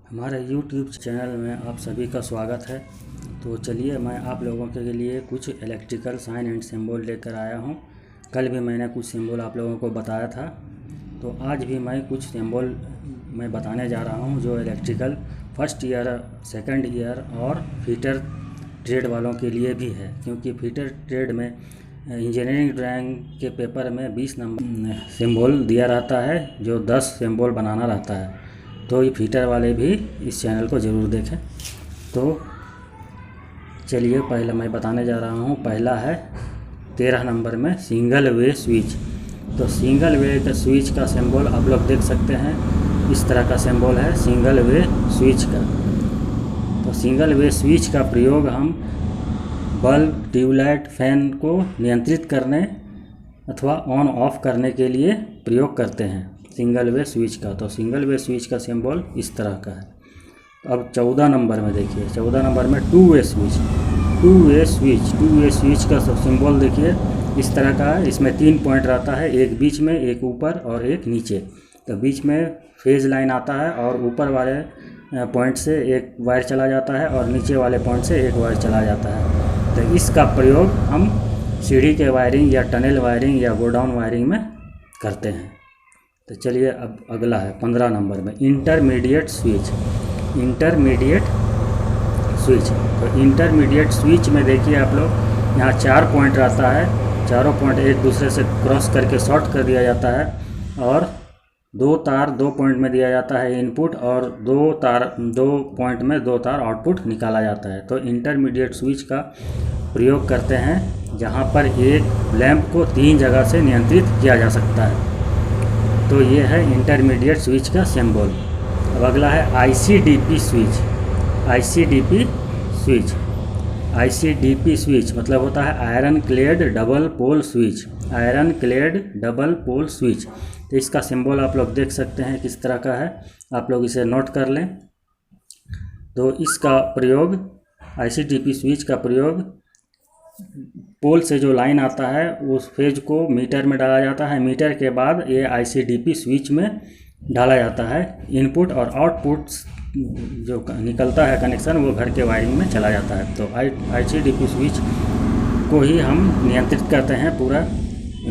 हमारे YouTube channel में आप सभी का स्वागत है। तो चलिए मैं आप लोगों के लिए कुछ इलेक्ट्रिकल साइन एंड सिंबल लेकर आया हूं। कल भी मैंने कुछ सिंबल आप लोगों को बताया था, तो आज भी मैं कुछ सिंबल मैं बताने जा रहा हूं जो electrical first year, second year और फिटर ट्रेड वालों के लिए भी है। क्योंकि फिटर ट्रेड में इंजीनियरिंग ड्राइंग के पेपर में 20 नंबर सिंबल दिया रहता है, जो 10 सिंबल बनाना रहता है। तो ये फीटर वाले भी इस चैनल को ज़रूर देखें। तो चलिए पहले मैं बताने जा रहा हूँ। पहला है 13 नंबर में सिंगल वे स्विच। तो सिंगल वे का स्विच का सिंबल आप लोग देख सकते हैं, इस तरह का सिंबल है सिंगल वे स्विच का। तो सिंगल वे स्विच का प्रयोग हम बल्ब, ट्यूबलाइट, फैन को नियंत्रित करने अथवा ऑन ऑफ करने के लिए प्रयोग करते हैं सिंगल वे स्विच का। तो सिंगल वे स्विच का सिंबल इस तरह का है। अब 14 नंबर में देखिए, 14 नंबर में two way switch. Two way switch का सिंबल देखिए इस तरह का है। इसमें 3 पॉइंट रहता है, एक बीच में, एक ऊपर और एक नीचे। तो बीच में फेज लाइन आता है और ऊपर वाले पॉइंट से एक वायर चला जाता है और नीचे वाले पॉइंट से एक वायर चला जाता है। तो इसका प्रयोग हम सीढ़ी के वायरिंग या टनल वायरिंग या गोडाउन वायरिंग में करते हैं। तो चलिए अब अगला है 15 नंबर में इंटरमीडिएट स्विच। इंटरमीडिएट स्विच, तो इंटरमीडिएट स्विच में देखिए आप लोग, यहाँ 4 पॉइंट रहता है। चारों पॉइंट एक दूसरे से क्रॉस करके शॉर्ट कर दिया जाता है और 2 तार 2 पॉइंट में दिया जाता है इनपुट, और 2 पॉइंट में 2 तार आउटपुट निकाला जाता है। तो इंटरमीडिएट स्विच का प्रयोग करते हैं जहाँ पर एक लैंप को 3 जगह से नियंत्रित किया जा सकता है। तो ये है इंटरमीडिएट स्विच का सिंबल। अब अगला है ICDP switch. ICDP switch, ICDP switch मतलब होता है iron clad double pole switch. Iron clad double pole switch. तो इसका सिंबल आप लोग देख सकते हैं किस तरह का है, आप लोग इसे नोट कर लें। तो इसका प्रयोग, आईसीडीपी स्विच का प्रयोग, पोल से जो लाइन आता है उस फेज को मीटर में डाला जाता है। मीटर के बाद ये आईसीडीपी स्विच में डाला जाता है। इनपुट और आउटपुट जो निकलता है कनेक्शन, वो घर के वायरिंग में चला जाता है। तो आईसीडीपी स्विच को ही हम नियंत्रित करते हैं, पूरा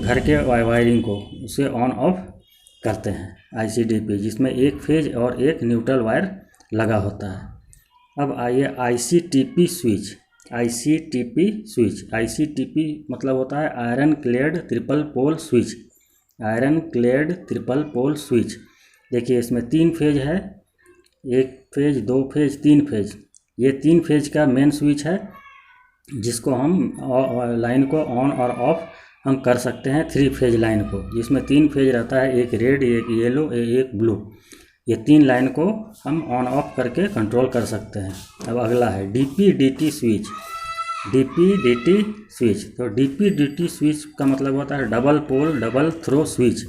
घर के वायरिंग को उसे ऑन ऑफ करते हैं। आईसीडीपी जिसमें एक फेज और एक न्यूट्रल वायर लगा होता है। अब आइए आईसीटीपी स्विच। आईसीटीपी स्विच, आईसीटीपी मतलब होता है iron clad triple pole switch. Iron clad triple pole switch. देखिए इसमें 3 फेज है, 1 फेज, 2 फेज, 3 फेज। ये 3 फेज का मेन स्विच है जिसको हम लाइन को ऑन और ऑफ हम कर सकते हैं। 3 फेज लाइन को, जिसमें 3 फेज रहता है, एक रेड, एक येलो, एक ब्लू। ये 3 लाइन को हम ऑन ऑफ करके कंट्रोल कर सकते हैं। अब अगला है डीपीडीटी स्विच। डीपीडीटी स्विच, तो डीपीडीटी स्विच का मतलब होता है double pole double throw switch.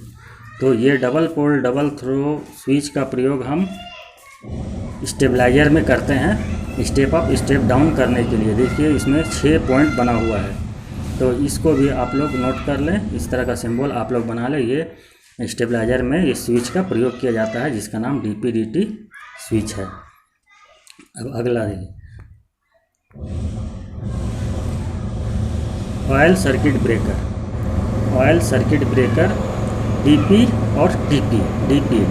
तो ये double pole double throw switch का प्रयोग हम स्टेबलाइजर में करते हैं, स्टेप अप स्टेप डाउन करने के लिए। देखिए इसमें 6 पॉइंट बना हुआ है, तो इसको भी आप लोग नोट कर लें। इस तरह का सिंबल आप लोग बना लें। ये स्टेबलाइजर में इस स्विच का प्रयोग किया जाता है जिसका नाम डीपीडीटी स्विच है। अब अगला देखिए oil circuit breaker. Oil circuit breaker DP और टीपी।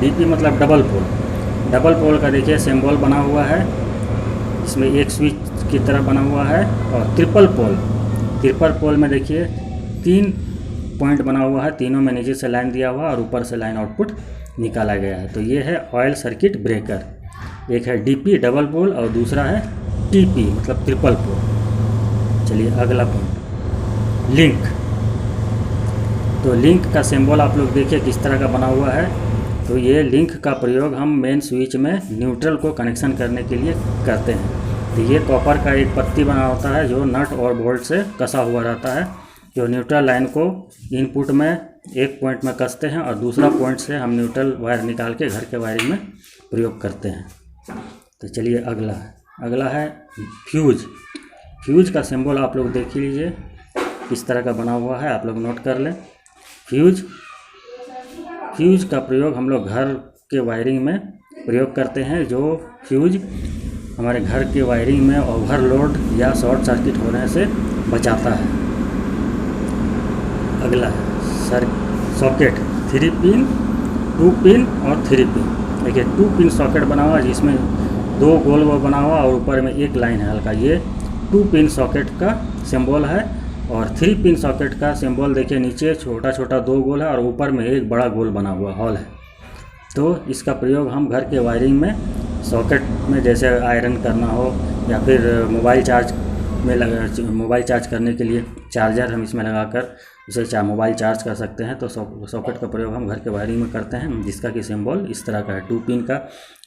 डीपी मतलब डबल पोल। डबल पोल का देखिए सिंबल बना हुआ है, इसमें एक स्विच की तरह बना हुआ है। और ट्रिपल पोल में देखिए 3 पॉइंट बना हुआ है, तीनों में नीचे से लाइन दिया हुआ और ऊपर से लाइन आउटपुट निकाला गया है। तो ये है ऑयल सर्किट ब्रेकर। एक है डीपी डबल पोल और दूसरा है टीपी मतलब ट्रिपल पोल। चलिए अगला पॉइंट लिंक। तो लिंक का सिंबल आप लोग देखिए किस तरह का बना हुआ है। तो ये लिंक का प्रयोग हम मेन स्विच में न्यूट्रल को कनेक्शन करने के लिए करते हैं। तो ये कॉपर का एक पत्ती बना होता है जो नट और बोल्ट से कसा हुआ रहता है, जो न्यूट्रल लाइन को इनपुट में एक पॉइंट में कसते हैं और दूसरा पॉइंट से हम न्यूट्रल वायर निकाल के घर के वायरिंग में प्रयोग करते हैं। तो चलिए अगला है फ्यूज। फ्यूज का सिंबल आप लोग देख लीजिए किस तरह का बना हुआ है, आप लोग नोट कर लें। फ्यूज का प्रयोग हम लोग घर के वायरिंग में प्रयोग करते हैं, जो फ्यूज हमारे घर के वायरिंग में ओवरलोड या शॉर्ट सर्किट होने से बचाता है। अगला है सॉकेट 3 पिन, 2 पिन और 3 पिन। देखिए 2 पिन सॉकेट बना हुआ जिसमें 2 गोल बना हुआ और ऊपर में एक लाइन है हल्का, ये 2 पिन सॉकेट का सिंबल है। और 3 पिन सॉकेट का सिंबल देखिए नीचे छोटा छोटा 2 गोल है और ऊपर में एक बड़ा गोल बना हुआ हॉल है। तो इसका प्रयोग हम घर के वायरिंग में सॉकेट में जैसे आयरन करना हो या फिर मोबाइल चार्ज करने के लिए चार्जर हम इसमें लगाकर उसे मोबाइल चार्ज कर सकते हैं। तो सॉकेट का प्रयोग हम घर के वायरिंग में करते हैं, जिसका कि सिंबल इस तरह का है। 2 पिन का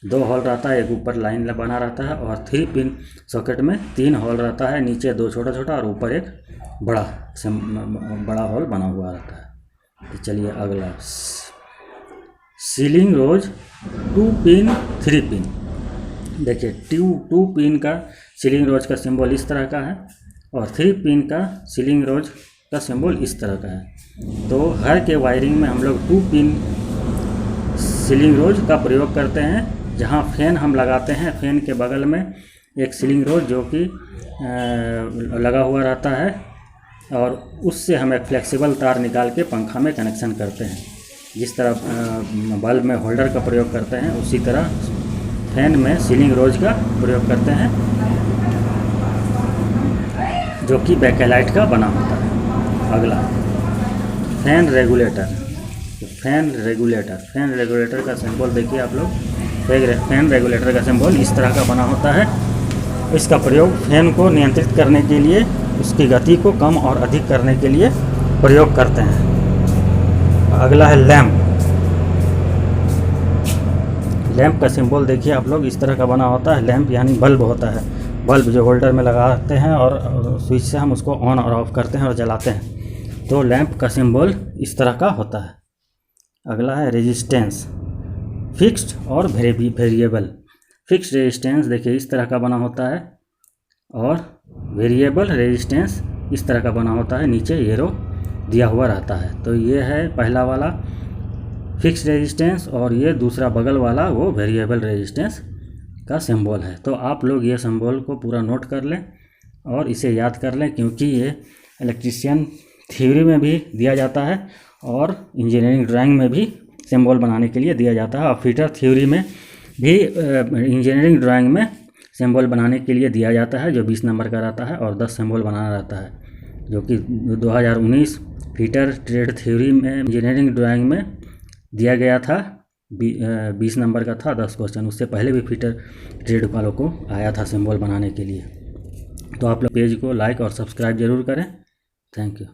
2 होल रहता है, एक ऊपर लाइन बना रहता है, और 3 पिन सॉकेट में 3 होल रहता है, नीचे 2 छोटा छोटा और ऊपर एक बड़ा होल बना हुआ रहता है। तो चलिए अगला सीलिंग रोज 2 पिन 3 पिन। देखिए 2 पिन का सीलिंग रोज का सिंबल इस तरह का है और 3 पिन का सीलिंग रोज का सिंबल इस तरह का है। तो घर के वायरिंग में हम लोग 2 पिन सीलिंग रोज का प्रयोग करते हैं। जहां फैन हम लगाते हैं, फैन के बगल में एक सीलिंग रोज जो कि लगा हुआ रहता है और उससे हम एक फ्लेक्सिबल तार निकाल के पंखा में कनेक्शन करते हैं। जिस तरह बल्ब में होल्डर का प्रयोग करते हैं, उसी तरह फैन में सीलिंग रोज का प्रयोग करते हैं, जो कि बैकेलाइट का बना होता है। अगला फैन रेगुलेटर। फैन रेगुलेटर का सिंबल देखिए आप लोग। फैन रेगुलेटर का सिंबल इस तरह का बना होता है। इसका प्रयोग फैन को नियंत्रित करने के लिए, उसकी गति को कम और अधिक करने के लिए प्रयोग करते हैं। अगला है लैंप। लैंप का सिंबल देखिए आप लोग, इस तरह का बना होता है। लैंप यानी बल्ब होता है, बल्ब जो होल्डर में लगाते हैं और स्विच से हम उसको ऑन और ऑफ करते हैं और जलाते हैं। तो लैंप का सिंबल इस तरह का होता है। अगला है रेजिस्टेंस, फिक्स्ड और वेरिएबल। फिक्स्ड रेजिस्टेंस देखिए इस तरह का बना होता है और वेरिएबल रेजिस्टेंस इस तरह का बना होता है, नीचे एरो दिया हुआ रहता है। तो ये है पहला वाला फिक्स्ड रेजिस्टेंस और ये दूसरा बगल वाला वो वेरिएबल रेजिस्टेंस का सिंबल है। तो आप लोग ये सिंबल को पूरा नोट कर लें और इसे याद कर लें, क्योंकि ये इलेक्ट्रीशियन थ्योरी में भी दिया जाता है और इंजीनियरिंग ड्राइंग में भी सिंबल बनाने के लिए दिया जाता है और फिटर थ्योरी में भी इंजीनियरिंग ड्राइंग में सिंबल बनाने के लिए दिया जाता है, जो 20 नंबर का रहता है और 10 सिंबल बनाना रहता है, जो कि 2019 फिटर ट्रेड थ्योरी में इंजीनियरिंग ड्राइंग में दिया गया था। 20 नंबर का था 10 क्वेश्चन। उससे पहले भी फिटर ट्रेड वालों को आया था सिंबल बनाने के लिए। तो आप लोग पेज को लाइक और सब्सक्राइब जरूर करें। Thank you.